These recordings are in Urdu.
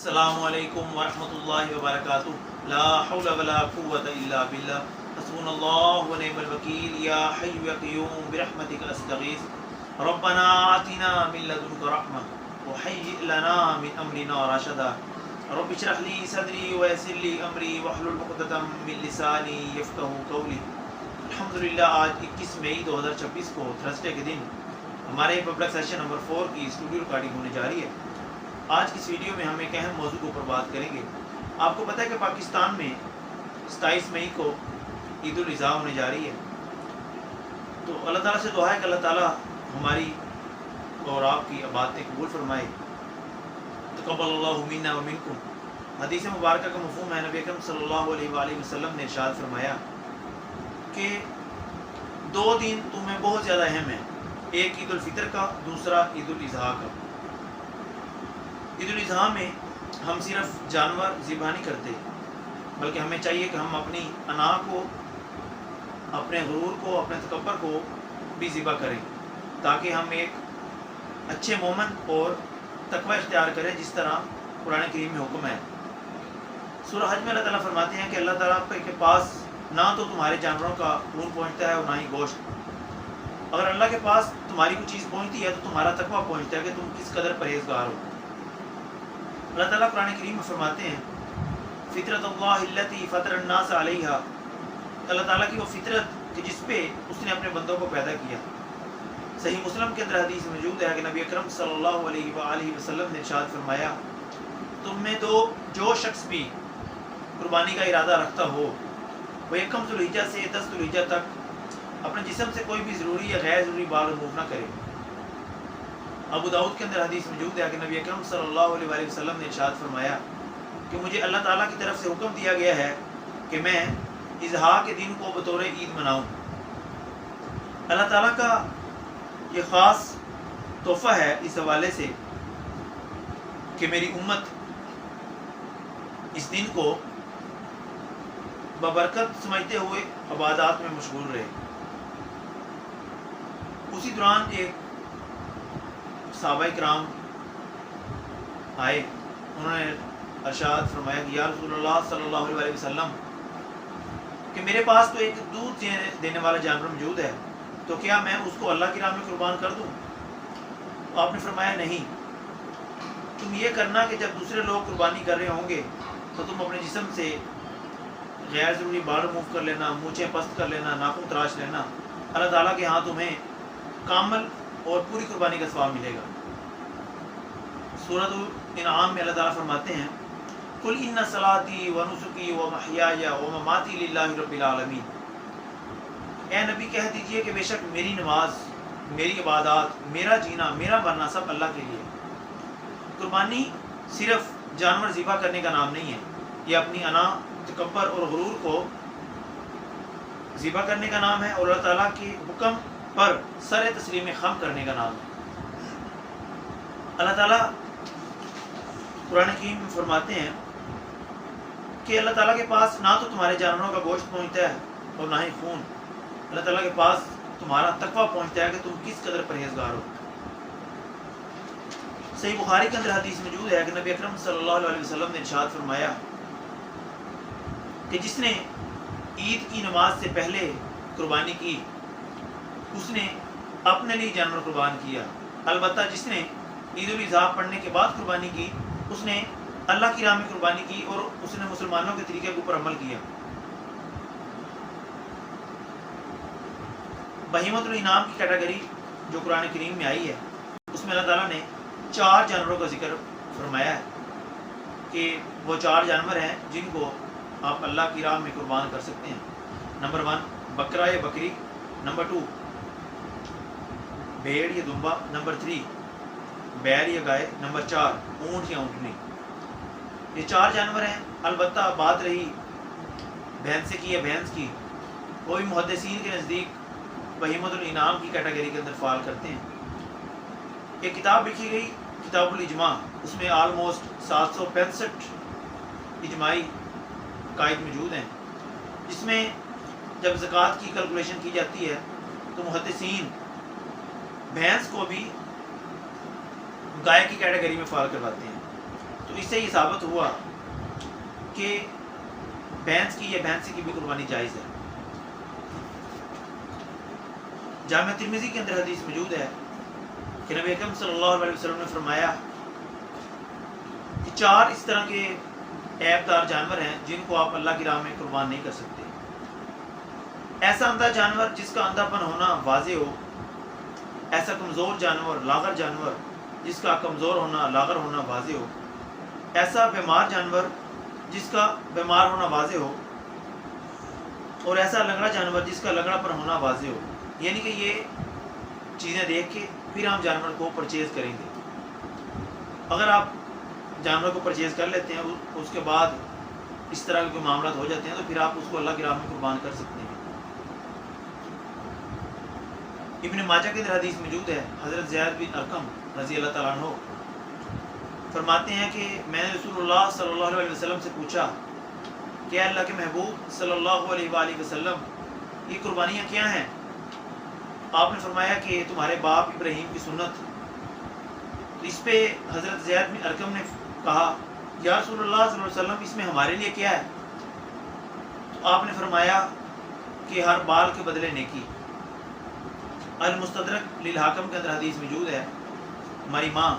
السلام علیکم ورحمۃ اللہ وبرکاتہ لا حول ولا قوۃ الا باللہ حسبنا اللہ ونعم الوکیل یا حی یا قیوم برحمتک استغیث ربنا آتنا من لدنک رحمہ وہیئ لنا من امرنا رشدا رب اشرح لی صدری ویسر لی امری واحلل عقدۃ من لسانی یفقہوا قولی۔ الحمدللہ آج 21 مئی 2026 کو تھرسڈے کے دن ہمارے پبلک سیشن نمبر 4 کی اسٹوڈیو ریکارڈنگ ہونے جا رہی ہے۔ آج کی اس ویڈیو میں ہم ایک اہم موضوع کے اوپر بات کریں گے۔ آپ کو پتہ ہے کہ پاکستان میں 27 مئی کو عید الاضحیٰ ہونے جا رہی ہے، تو اللہ تعالیٰ سے دعا ہے کہ اللہ تعالیٰ ہماری اور آپ کی باتیں قبول فرمائے۔ تقبل اللہ منا و منکم۔ حدیث مبارکہ کا مفہوم ہے، نبی اکرم صلی اللہ علیہ وآلہ وسلم نے ارشاد فرمایا کہ 2 دن تمہیں بہت زیادہ اہم ہیں، ایک عید الفطر کا، دوسرا عید الاضحیٰ کا۔ عید الاضحیٰ میں ہم صرف جانور ذبح نہیں کرتے، بلکہ ہمیں چاہیے کہ ہم اپنی انا کو، اپنے غرور کو، اپنے تکبر کو بھی ذبح کریں، تاکہ ہم ایک اچھے مومن اور تقوی اختیار کریں، جس طرح قرآن کریم میں حکم ہے۔ سورہ حج میں اللہ تعالیٰ فرماتے ہیں کہ اللہ تعالیٰ کے پاس نہ تو تمہارے جانوروں کا خون پہنچتا ہے اور نہ ہی گوشت۔ اگر اللہ کے پاس تمہاری کوئی چیز پہنچتی ہے تو تمہارا تقوی پہنچتا ہے کہ تم کس قدر پرہیزگار ہو۔ اللہ تعالیٰ قرآن کریم میں فرماتے ہیں فطرت اللہ التی فطر الناس علیہا، اللہ تعالیٰ کی وہ فطرت کہ جس پہ اس نے اپنے بندوں کو پیدا کیا۔ صحیح مسلم کے اندر حدیث موجود ہے کہ نبی اکرم صلی اللہ علیہ وآلہ وسلم نے ارشاد فرمایا، تم میں جو شخص بھی قربانی کا ارادہ رکھتا ہو وہ 1 ذوالحجہ سے 10 ذوالحجہ تک اپنے جسم سے کوئی بھی ضروری یا غیر ضروری بال ریموو نہ کرے۔ ابو داؤد کے اندر حدیث موجود ہے کہ نبی اکرم صلی اللہ علیہ وآلہ وسلم نے ارشاد فرمایا کہ مجھے اللہ تعالیٰ کی طرف سے حکم دیا گیا ہے کہ میں اضحیٰ کے دن کو بطور عید مناؤں۔ اللہ تعالیٰ کا یہ خاص تحفہ ہے اس حوالے سے کہ میری امت اس دن کو ببرکت سمجھتے ہوئے عبادات میں مشغول رہے۔ اسی دوران ایک صحابہ کرام آئے، انہوں نے ارشاد فرمایا کہ یا رسول اللہ صلی اللہ علیہ وسلم کہ میرے پاس تو ایک دودھ دینے والا جانور موجود ہے، تو کیا میں اس کو اللہ کی راہ میں قربان کر دوں؟ آپ نے فرمایا نہیں، تم یہ کرنا کہ جب دوسرے لوگ قربانی کر رہے ہوں گے تو تم اپنے جسم سے غیر ضروری بال ریموو کر لینا، مونچھیں پست کر لینا، ناخن تراش لینا۔ اللہ تعالیٰ کے ہاں تمہیں کامل اور پوری قربانی کا ثواب ملے گا۔ سورۃ الانعام میں اللہ تعالیٰ فرماتے ہیں قل ان صلاتی و نسکی و محیای و مماتی للہ رب العالمین، اے نبی کہہ دیجئے کہ بے شک میری نماز، میری عبادات، میرا جینا، میرا مرنا سب اللہ کے لیے۔ قربانی صرف جانور ذبح کرنے کا نام نہیں ہے، یہ اپنی انا، تکبر اور غرور کو ذبح کرنے کا نام ہے، اور اللہ تعالیٰ کے حکم پر سر تسلیم خم کرنے کا نام ہے۔ اللہ تعالیٰ قرآن کریم میں فرماتے ہیں کہ اللہ تعالیٰ کے پاس نہ تو تمہارے جانوروں کا گوشت پہنچتا ہے اور نہ ہی خون، اللہ تعالیٰ کے پاس تمہارا تقویٰ پہنچتا ہے کہ تم کس قدر پرہیزگار ہو۔ صحیح بخاری کے اندر حدیث موجود ہے کہ نبی اکرم صلی اللہ علیہ وسلم نے ارشاد فرمایا کہ جس نے عید کی نماز سے پہلے قربانی کی اس نے اپنے لیے جانور قربان کیا، البتہ جس نے عید الاضحیٰ پڑھنے کے بعد قربانی کی اس نے اللہ کی راہ میں قربانی کی اور اس نے مسلمانوں کے طریقے کے اوپر عمل کیا۔ بہیمۃ الانعام کی کیٹیگری جو قرآن کریم میں آئی ہے اس میں اللہ تعالیٰ نے 4 جانوروں کا ذکر فرمایا ہے کہ وہ 4 جانور ہیں جن کو آپ اللہ کی راہ میں قربان کر سکتے ہیں۔ نمبر 1 بکرا یا بکری، نمبر 2 بھیڑ یا دمبا، نمبر 3 بیل یا گائے، نمبر 4 اونٹ یا اونٹنی۔ یہ 4 جانور ہیں۔ البتہ بات رہی بھینسے کی یا بھینس کی، وہ بھی محدثین کے نزدیک بہیمۃ الانعام کی کیٹیگری کے اندر فال کرتے ہیں۔ ایک کتاب لکھی گئی کتاب الاجماع، اس میں آلموسٹ 765 اجماعی قائد موجود ہیں، جس میں جب زکوٰۃ کی کیلکولیشن کی جاتی ہے تو محدثین بھینس کو بھی گائے کی کیٹیگری میں فال کرواتے ہیں۔ تو اس سے یہ ثابت ہوا کہ بھینس کی یا بھینسی کی بھی قربانی جائز ہے۔ جامع ترمذی کے اندر حدیث موجود ہے کہ نبی اکرم صلی اللہ علیہ وسلم نے فرمایا کہ 4 اس طرح کے عیب دار جانور ہیں جن کو آپ اللہ کی راہ میں قربان نہیں کر سکتے۔ ایسا اندھا جانور جس کا اندھا پن ہونا واضح ہو، ایسا کمزور جانور، لاغر جانور جس کا کمزور ہونا، لاغر ہونا واضح ہو، ایسا بیمار جانور جس کا بیمار ہونا واضح ہو، اور ایسا لنگڑا جانور جس کا لنگڑا پن ہونا واضح ہو۔ یعنی کہ یہ چیزیں دیکھ کے پھر ہم جانور کو پرچیز کریں گے۔ اگر آپ جانور کو پرچیز کر لیتے ہیں، اس کے بعد اس طرح کے معاملات ہو جاتے ہیں، تو پھر آپ اس کو اللہ کی راہ میں قربان کر سکتے ہیں۔ ابن ماجہ کے اندر حدیث موجود ہے، حضرت زید بن ارقم رضی اللہ تعالیٰ عنہ فرماتے ہیں کہ میں نے رسول اللہ صلی اللہ علیہ وسلم سے پوچھا کہ اللہ کے محبوب صلی اللہ علیہ وآلہ وسلم، یہ قربانیاں کیا ہیں؟ آپ نے فرمایا کہ تمہارے باپ ابراہیم کی سنت۔ اس پہ حضرت زید بن ارقم نے کہا یا رسول اللہ صلی اللہ علیہ وسلم، اس میں ہمارے لیے کیا ہے؟ تو آپ نے فرمایا کہ ہر بال کے بدلے نیکی۔ المستدرک للحاکم کے اندر حدیث موجود ہے، ہماری ماں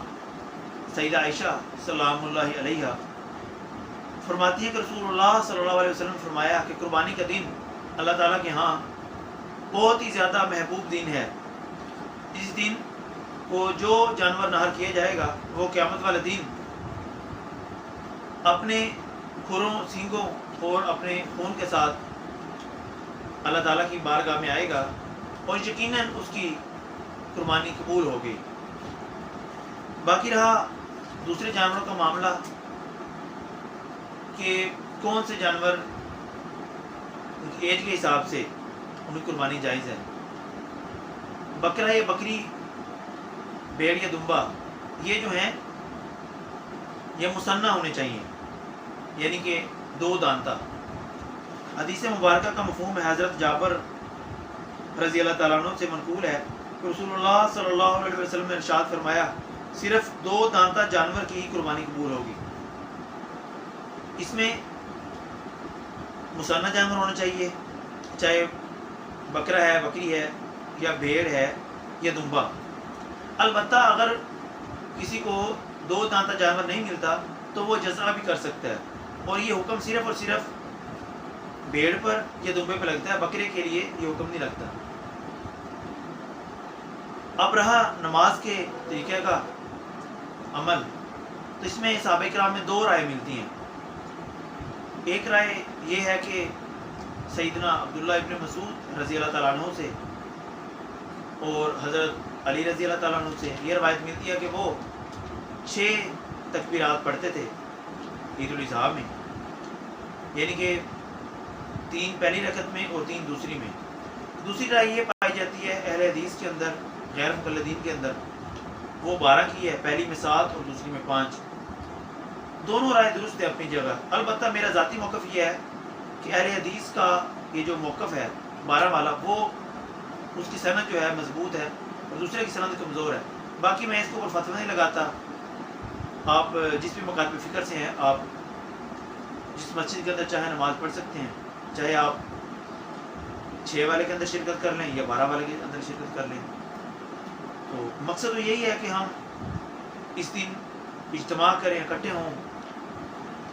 سیدہ عائشہ سلام اللہ علیہا فرماتی ہے کہ رسول اللہ صلی اللہ علیہ وسلم فرمایا کہ قربانی کا دن اللہ تعالیٰ کے ہاں بہت ہی زیادہ محبوب دن ہے۔ اس دن کو جو جانور نہر کیا جائے گا وہ قیامت والے دن اپنے کھروں، سینگوں اور اپنے خون کے ساتھ اللہ تعالیٰ کی بارگاہ میں آئے گا، اور یقیناً اس کی قربانی قبول ہوگی۔ باقی رہا دوسرے جانوروں کا معاملہ کہ کون سے جانور ایج کے حساب سے ان کی قربانی جائز ہے۔ بکرا یا بکری، بھیڑ یا دمبا، یہ جو ہیں یہ مثنیٰ ہونے چاہیے، یعنی کہ 2 دانتا۔ حدیث مبارکہ کا مفہوم ہے، حضرت جابر رضی اللہ تعالیٰ عنہ سے منقول ہے کہ رسول اللہ صلی اللہ علیہ وسلم نے ارشاد فرمایا صرف 2 دانتا جانور کی ہی قربانی قبول ہوگی۔ اس میں مثنیٰ جانور ہونا چاہیے، چاہے بکرا ہے، بکری ہے، یا بھیڑ ہے یا دمبا۔ البتہ اگر کسی کو 2 دانتا جانور نہیں ملتا تو وہ جزا بھی کر سکتا ہے، اور یہ حکم صرف اور صرف بھیڑ پر یا دمبے پہ لگتا ہے، بکرے کے لیے یہ حکم نہیں لگتا۔ اب رہا نماز کے طریقہ کا عمل، تو اس میں صحابہ کرام میں 2 رائے ملتی ہیں۔ ایک رائے یہ ہے کہ سیدنا عبداللہ ابن مسعود رضی اللہ تعالیٰ عنہ سے اور حضرت علی رضی اللہ تعالیٰ عنہ سے یہ روایت ملتی ہے کہ وہ 6 تکبیرات پڑھتے تھے عید الاضحیٰ میں، یعنی کہ 3 پہلی رکعت میں اور 3 دوسری میں۔ دوسری رائے یہ پائی جاتی ہے اہل حدیث کے اندر، غیر مقلدین کے اندر، وہ 12 کی ہے، پہلی میں 7 اور دوسری میں 5۔ دونوں رائے درست ہے اپنی جگہ۔ البتہ میرا ذاتی موقف یہ ہے کہ اہل حدیث کا یہ جو موقف ہے 12 والا، وہ اس کی سند جو ہے مضبوط ہے اور دوسرے کی سند کمزور ہے۔ باقی میں اس کے اوپر فتویٰ نہیں لگاتا۔ آپ جس بھی مکاتب فکر سے ہیں، آپ جس مسجد کے اندر چاہے نماز پڑھ سکتے ہیں، چاہے آپ 6 والے کے اندر شرکت کر لیں یا 12 والے کے اندر شرکت کر لیں۔ تو مقصد تو یہی ہے کہ ہم اس دن اجتماع کریں، اکٹھے ہوں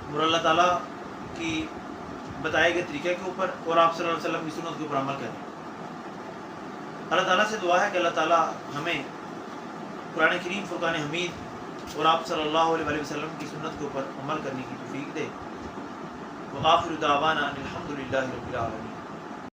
اور اللہ تعالیٰ کی بتائے گئے طریقے کے اوپر اور آپ صلی اللہ علیہ وسلم کی سنت کے اوپر عمل کریں۔ اللہ تعالیٰ سے دعا ہے کہ اللہ تعالیٰ ہمیں قرآن کریم، فرقان حمید اور آپ صلی اللہ علیہ وسلم کی سنت کے اوپر عمل کرنے کی توفیق دے۔ وآخر دعوانا ان الحمد للہ رب العالمین۔